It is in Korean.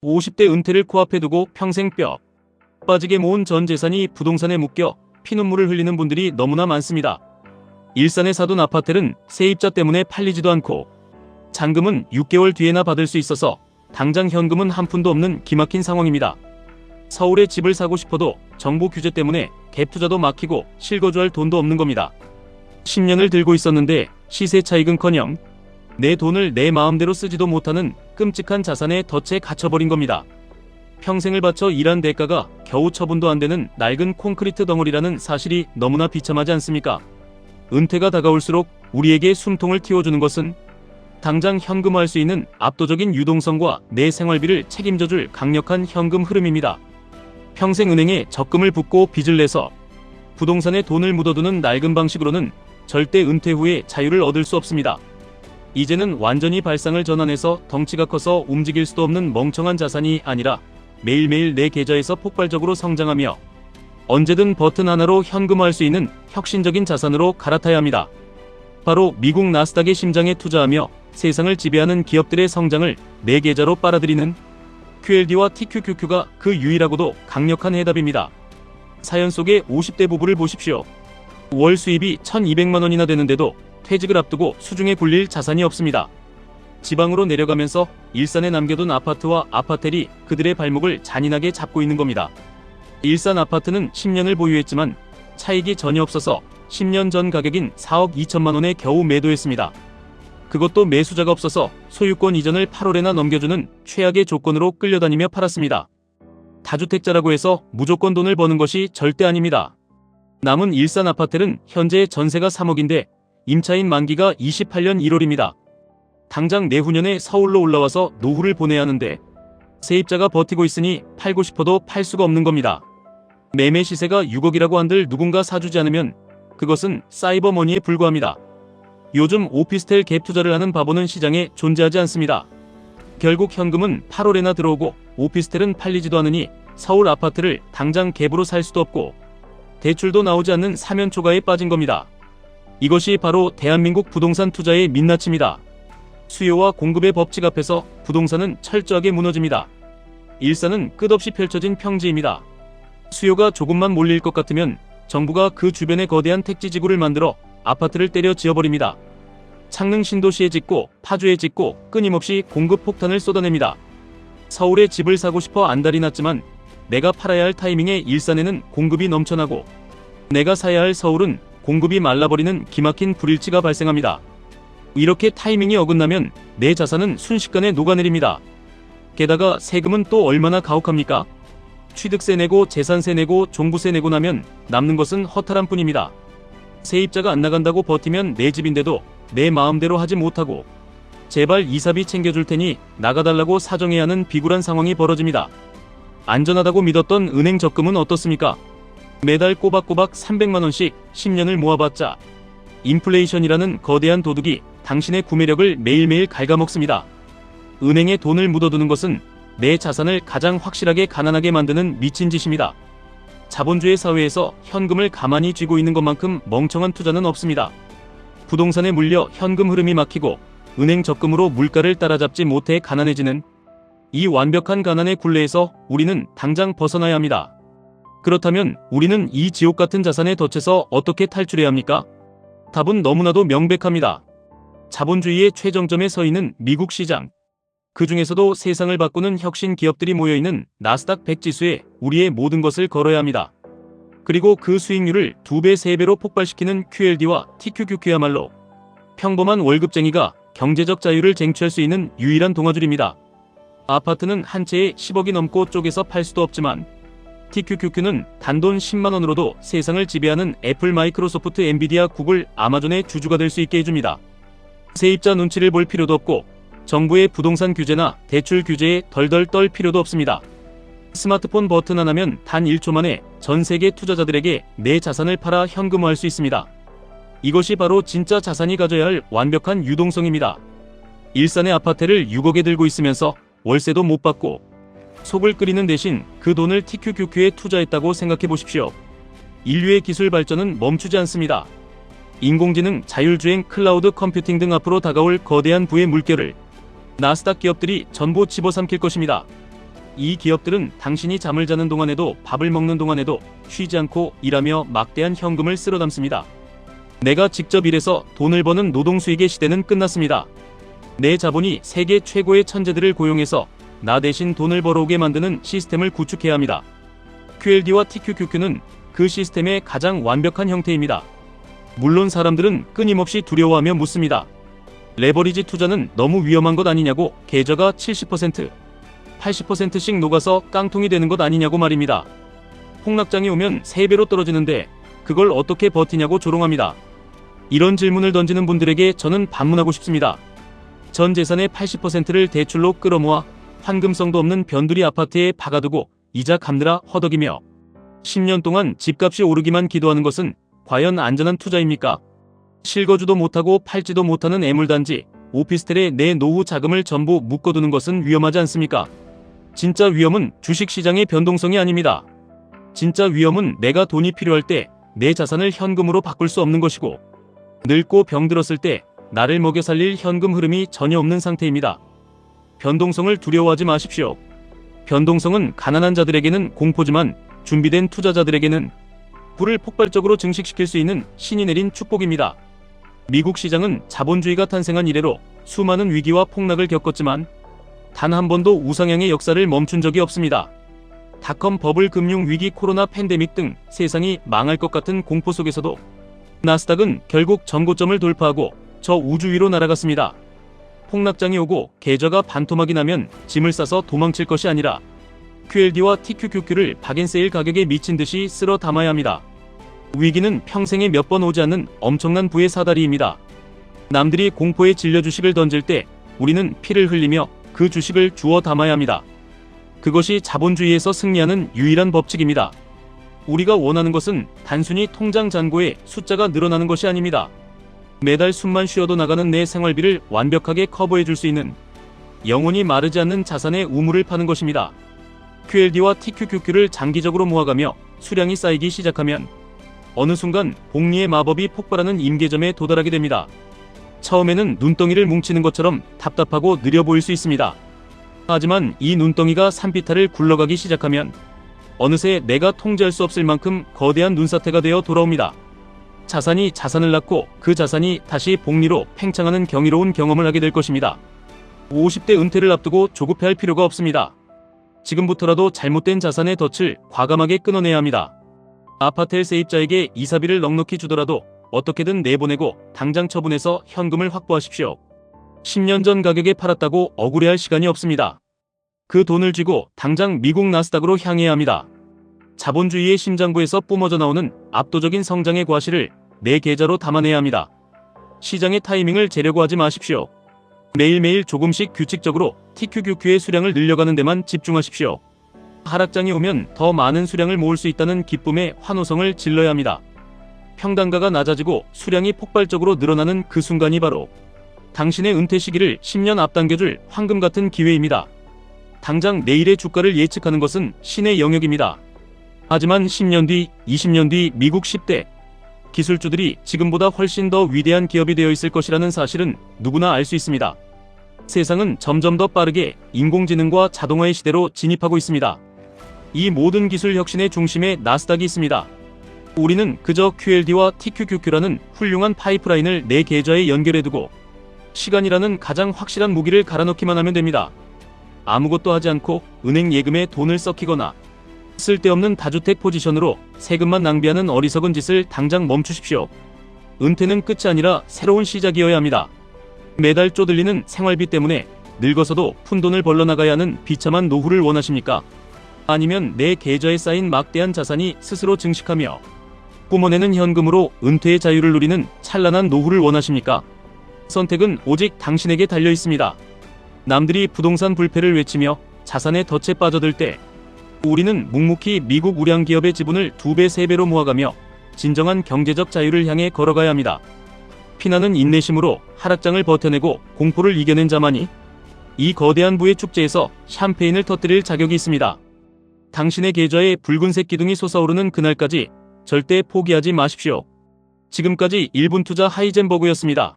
50대 은퇴를 코앞에 두고 평생 뼈 빠지게 모은 전 재산이 부동산에 묶여 피눈물을 흘리는 분들이 너무나 많습니다. 일산에 사둔 아파트는 세입자 때문에 팔리지도 않고 잔금은 6개월 뒤에나 받을 수 있어서 당장 현금은 한 푼도 없는 기막힌 상황입니다. 서울에 집을 사고 싶어도 정부 규제 때문에 갭 투자도 막히고 실거주할 돈도 없는 겁니다. 10년을 들고 있었는데 시세 차익은커녕 내 돈을 내 마음대로 쓰지도 못하는 끔찍한 자산에 덫에 갇혀버린 겁니다. 평생을 바쳐 일한 대가가 겨우 처분도 안 되는 낡은 콘크리트 덩어리라는 사실이 너무나 비참하지 않습니까? 은퇴가 다가올수록 우리에게 숨통을 틔워주는 것은 당장 현금화할 수 있는 압도적인 유동성과 내 생활비를 책임져줄 강력한 현금 흐름입니다. 평생 은행에 적금을 붓고 빚을 내서 부동산에 돈을 묻어두는 낡은 방식으로는 절대 은퇴 후에 자유를 얻을 수 없습니다. 이제는 완전히 발상을 전환해서 덩치가 커서 움직일 수도 없는 멍청한 자산이 아니라 매일매일 내 계좌에서 폭발적으로 성장하며 언제든 버튼 하나로 현금화할 수 있는 혁신적인 자산으로 갈아타야 합니다. 바로 미국 나스닥의 심장에 투자하며 세상을 지배하는 기업들의 성장을 내 계좌로 빨아들이는 QLD와 TQQQ가 그 유일하고도 강력한 해답입니다. 사연 속의 50대 부부를 보십시오. 월 수입이 1,200만 원이나 되는데도 퇴직을 앞두고 수중에 굴릴 자산이 없습니다. 지방으로 내려가면서 일산에 남겨둔 아파트와 아파텔이 그들의 발목을 잔인하게 잡고 있는 겁니다. 일산 아파트는 10년을 보유했지만 차익이 전혀 없어서 10년 전 가격인 4억 2천만 원에 겨우 매도했습니다. 그것도 매수자가 없어서 소유권 이전을 8월에나 넘겨주는 최악의 조건으로 끌려다니며 팔았습니다. 다주택자라고 해서 무조건 돈을 버는 것이 절대 아닙니다. 남은 일산 아파텔은 현재 전세가 3억인데 임차인 만기가 28년 1월입니다. 당장 내후년에 서울로 올라와서 노후를 보내야 하는데 세입자가 버티고 있으니 팔고 싶어도 팔 수가 없는 겁니다. 매매 시세가 6억이라고 한들 누군가 사주지 않으면 그것은 사이버머니에 불과합니다. 요즘 오피스텔 갭 투자를 하는 바보는 시장에 존재하지 않습니다. 결국 현금은 8월에나 들어오고 오피스텔은 팔리지도 않으니 서울 아파트를 당장 갭으로 살 수도 없고 대출도 나오지 않는 사면초가에 빠진 겁니다. 이것이 바로 대한민국 부동산 투자의 민낯입니다. 수요와 공급의 법칙 앞에서 부동산은 철저하게 무너집니다. 일산은 끝없이 펼쳐진 평지입니다. 수요가 조금만 몰릴 것 같으면 정부가 그 주변에 거대한 택지지구를 만들어 아파트를 때려 지어버립니다. 창릉 신도시에 짓고 파주에 짓고 끊임없이 공급 폭탄을 쏟아냅니다. 서울에 집을 사고 싶어 안달이 났지만 내가 팔아야 할 타이밍에 일산에는 공급이 넘쳐나고 내가 사야 할 서울은 공급이 말라버리는 기막힌 불일치가 발생합니다. 이렇게 타이밍이 어긋나면 내 자산은 순식간에 녹아내립니다. 게다가 세금은 또 얼마나 가혹합니까? 취득세 내고 재산세 내고 종부세 내고 나면 남는 것은 허탈한 뿐입니다. 세입자가 안 나간다고 버티면 내 집인데도 내 마음대로 하지 못하고 제발 이사비 챙겨줄 테니 나가달라고 사정해야 하는 비굴한 상황이 벌어집니다. 안전하다고 믿었던 은행 적금은 어떻습니까? 매달 꼬박꼬박 300만 원씩 10년을 모아봤자 인플레이션이라는 거대한 도둑이 당신의 구매력을 매일매일 갉아먹습니다. 은행에 돈을 묻어두는 것은 내 자산을 가장 확실하게 가난하게 만드는 미친 짓입니다. 자본주의 사회에서 현금을 가만히 쥐고 있는 것만큼 멍청한 투자는 없습니다. 부동산에 물려 현금 흐름이 막히고 은행 적금으로 물가를 따라잡지 못해 가난해지는 이 완벽한 가난의 굴레에서 우리는 당장 벗어나야 합니다. 그렇다면 우리는 이 지옥 같은 자산의 덫에서 어떻게 탈출해야 합니까? 답은 너무나도 명백합니다. 자본주의의 최정점에 서 있는 미국 시장. 그 중에서도 세상을 바꾸는 혁신 기업들이 모여있는 나스닥 100 지수에 우리의 모든 것을 걸어야 합니다. 그리고 그 수익률을 2배, 3배로 폭발시키는 QLD와 TQQQ야말로 평범한 월급쟁이가 경제적 자유를 쟁취할 수 있는 유일한 동아줄입니다. 아파트는 한 채에 10억이 넘고 쪼개서 팔 수도 없지만 TQQQ는 단돈 10만 원으로도 세상을 지배하는 애플, 마이크로소프트, 엔비디아, 구글, 아마존의 주주가 될 수 있게 해줍니다. 세입자 눈치를 볼 필요도 없고 정부의 부동산 규제나 대출 규제에 덜덜 떨 필요도 없습니다. 스마트폰 버튼 하나면 단 1초 만에 전 세계 투자자들에게 내 자산을 팔아 현금화할 수 있습니다. 이것이 바로 진짜 자산이 가져야 할 완벽한 유동성입니다. 일산의 아파트를 6억에 들고 있으면서 월세도 못 받고 속을 끓이는 대신 그 돈을 TQQQ에 투자했다고 생각해 보십시오. 인류의 기술 발전은 멈추지 않습니다. 인공지능, 자율주행, 클라우드 컴퓨팅 등 앞으로 다가올 거대한 부의 물결을 나스닥 기업들이 전부 집어삼킬 것입니다. 이 기업들은 당신이 잠을 자는 동안에도 밥을 먹는 동안에도 쉬지 않고 일하며 막대한 현금을 쓸어 담습니다. 내가 직접 일해서 돈을 버는 노동 수익의 시대는 끝났습니다. 내 자본이 세계 최고의 천재들을 고용해서 나 대신 돈을 벌어오게 만드는 시스템을 구축해야 합니다. QLD와 TQQQ는 그 시스템의 가장 완벽한 형태입니다. 물론 사람들은 끊임없이 두려워하며 묻습니다. 레버리지 투자는 너무 위험한 것 아니냐고, 계좌가 70%, 80%씩 녹아서 깡통이 되는 것 아니냐고 말입니다. 폭락장이 오면 3배로 떨어지는데 그걸 어떻게 버티냐고 조롱합니다. 이런 질문을 던지는 분들에게 저는 반문하고 싶습니다. 전 재산의 80%를 대출로 끌어모아 환금성도 없는 변두리 아파트에 박아두고 이자 갚느라 허덕이며 10년 동안 집값이 오르기만 기도하는 것은 과연 안전한 투자입니까? 실거주도 못하고 팔지도 못하는 애물단지, 오피스텔에 내 노후 자금을 전부 묶어두는 것은 위험하지 않습니까? 진짜 위험은 주식시장의 변동성이 아닙니다. 진짜 위험은 내가 돈이 필요할 때 내 자산을 현금으로 바꿀 수 없는 것이고, 늙고 병들었을 때 나를 먹여 살릴 현금 흐름이 전혀 없는 상태입니다. 변동성을 두려워하지 마십시오. 변동성은 가난한 자들에게는 공포지만 준비된 투자자들에게는 불을 폭발적으로 증식시킬 수 있는 신이 내린 축복입니다. 미국 시장은 자본주의가 탄생한 이래로 수많은 위기와 폭락을 겪었지만 단 한 번도 우상향의 역사를 멈춘 적이 없습니다. 닷컴 버블, 금융위기, 코로나 팬데믹 등 세상이 망할 것 같은 공포 속에서도 나스닥은 결국 전고점을 돌파하고 저 우주 위로 날아갔습니다. 폭락장이 오고 계좌가 반토막이 나면 짐을 싸서 도망칠 것이 아니라 QLD와 TQQQ를 박앤세일 가격에 미친 듯이 쓸어 담아야 합니다. 위기는 평생에 몇 번 오지 않는 엄청난 부의 사다리입니다. 남들이 공포에 질려 주식을 던질 때 우리는 피를 흘리며 그 주식을 주워 담아야 합니다. 그것이 자본주의에서 승리하는 유일한 법칙입니다. 우리가 원하는 것은 단순히 통장 잔고에 숫자가 늘어나는 것이 아닙니다. 매달 숨만 쉬어도 나가는 내 생활비를 완벽하게 커버해 줄 수 있는 영원히 마르지 않는 자산의 우물을 파는 것입니다. QLD와 TQQQ를 장기적으로 모아가며 수량이 쌓이기 시작하면 어느 순간 복리의 마법이 폭발하는 임계점에 도달하게 됩니다. 처음에는 눈덩이를 뭉치는 것처럼 답답하고 느려 보일 수 있습니다. 하지만 이 눈덩이가 산비탈을 굴러가기 시작하면 어느새 내가 통제할 수 없을 만큼 거대한 눈사태가 되어 돌아옵니다. 자산이 자산을 낳고 그 자산이 다시 복리로 팽창하는 경이로운 경험을 하게 될 것입니다. 50대 은퇴를 앞두고 조급해할 필요가 없습니다. 지금부터라도 잘못된 자산의 덫을 과감하게 끊어내야 합니다. 아파트의 세입자에게 이사비를 넉넉히 주더라도 어떻게든 내보내고 당장 처분해서 현금을 확보하십시오. 10년 전 가격에 팔았다고 억울해할 시간이 없습니다. 그 돈을 쥐고 당장 미국 나스닥으로 향해야 합니다. 자본주의의 심장부에서 뿜어져 나오는 압도적인 성장의 과실을 내 계좌로 담아내야 합니다. 시장의 타이밍을 재려고 하지 마십시오. 매일매일 조금씩 규칙적으로 TQQQ의 수량을 늘려가는 데만 집중하십시오. 하락장이 오면 더 많은 수량을 모을 수 있다는 기쁨의 환호성을 질러야 합니다. 평단가가 낮아지고 수량이 폭발적으로 늘어나는 그 순간이 바로 당신의 은퇴 시기를 10년 앞당겨줄 황금 같은 기회입니다. 당장 내일의 주가를 예측하는 것은 신의 영역입니다. 하지만 10년 뒤, 20년 뒤 미국 10대 기술주들이 지금보다 훨씬 더 위대한 기업이 되어 있을 것이라는 사실은 누구나 알 수 있습니다. 세상은 점점 더 빠르게 인공지능과 자동화의 시대로 진입하고 있습니다. 이 모든 기술 혁신의 중심에 나스닥이 있습니다. 우리는 그저 QLD와 TQQQ라는 훌륭한 파이프라인을 내 계좌에 연결해두고 시간이라는 가장 확실한 무기를 갈아넣기만 하면 됩니다. 아무것도 하지 않고 은행 예금에 돈을 썩히거나 쓸데없는 다주택 포지션으로 세금만 낭비하는 어리석은 짓을 당장 멈추십시오. 은퇴는 끝이 아니라 새로운 시작이어야 합니다. 매달 쪼들리는 생활비 때문에 늙어서도 푼돈을 벌러나가야 하는 비참한 노후를 원하십니까? 아니면 내 계좌에 쌓인 막대한 자산이 스스로 증식하며 뿜어내는 현금으로 은퇴의 자유를 누리는 찬란한 노후를 원하십니까? 선택은 오직 당신에게 달려 있습니다. 남들이 부동산 불패를 외치며 자산의 덫에 빠져들 때 우리는 묵묵히 미국 우량 기업의 지분을 2배, 3배로 모아가며 진정한 경제적 자유를 향해 걸어가야 합니다. 피나는 인내심으로 하락장을 버텨내고 공포를 이겨낸 자만이 이 거대한 부의 축제에서 샴페인을 터뜨릴 자격이 있습니다. 당신의 계좌에 붉은색 기둥이 솟아오르는 그날까지 절대 포기하지 마십시오. 지금까지 1분 투자 하이젠버그였습니다.